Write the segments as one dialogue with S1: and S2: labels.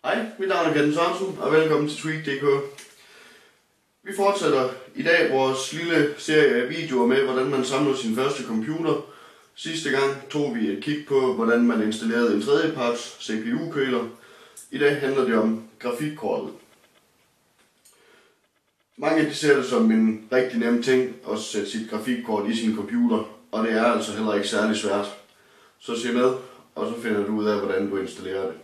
S1: Hej, mit navn er Kenneth Sørensen, og velkommen til Tweak.dk. Vi fortsætter i dag vores lille serie af videoer med, hvordan man samler sin første computer. Sidste gang tog vi et kig på, hvordan man installerede en tredjeparts CPU-køler. I dag handler det om grafikkortet. Mange ser det som en rigtig nem ting at sætte sit grafikkort i sin computer, og det er altså heller ikke særlig svært. Så se med, og så finder du ud af, hvordan du installerer det.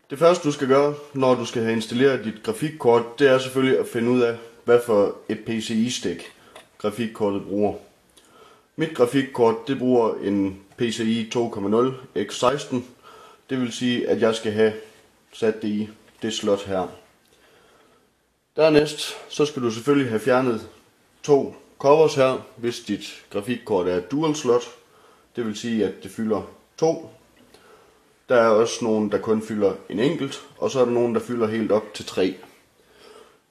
S1: Det første du skal gøre, når du skal have installeret dit grafikkort, det er selvfølgelig at finde ud af, hvad for et PCI-stik grafikkortet bruger. Mit grafikkort, det bruger en PCI 2.0 X16. Det vil sige, at jeg skal have sat det i det slot her. Dernæst, så skal du selvfølgelig have fjernet 2 covers her, hvis dit grafikkort er et dual slot. Det vil sige, at det fylder 2. Der er også nogen, der kun fylder en enkelt, og så er der nogen, der fylder helt op til 3.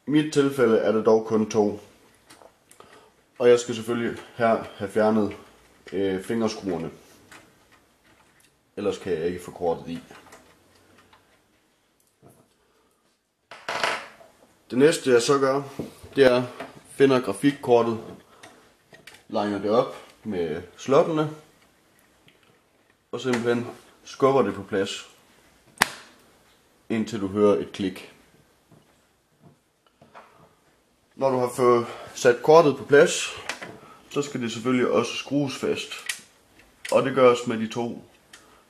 S1: I mit tilfælde er det dog kun 2. Og jeg skal selvfølgelig her have fjernet fingerskruerne. Ellers kan jeg ikke få kortet i. Det næste jeg så gør, det er finder grafikkortet, liner det op med slottene, og simpelthen skubber det på plads, indtil du hører et klik. Når du har fået sat kortet på plads, så skal det selvfølgelig også skrues fast. Og det gøres med de 2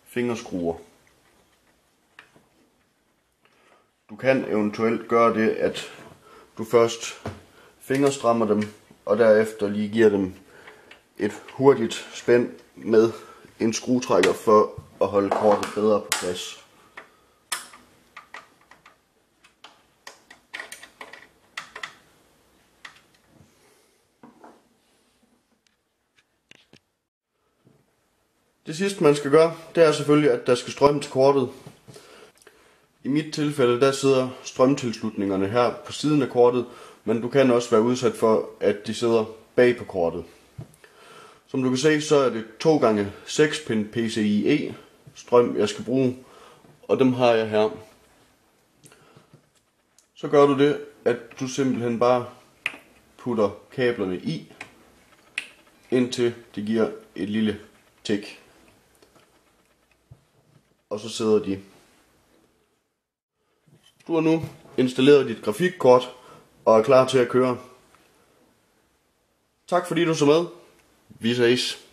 S1: fingerskruer. Du kan eventuelt gøre det, at du først fingerstrammer dem, og derefter lige giver dem et hurtigt spænd med en skruetrækker for at holde kortet bedre på plads. Det sidste man skal gøre, det er selvfølgelig, at der skal strøm til kortet. I mit tilfælde, der sidder strømtilslutningerne her på siden af kortet, men du kan også være udsat for, at de sidder bag på kortet. Som du kan se, så er det 2x6 pin PCIe strøm, jeg skal bruge, og dem har jeg her. Så gør du det, at du simpelthen bare putter kablerne i, indtil det giver et lille tik. Og så sidder de. Du har nu installeret dit grafikkort og er klar til at køre. Tak fordi du så med. Vi ses.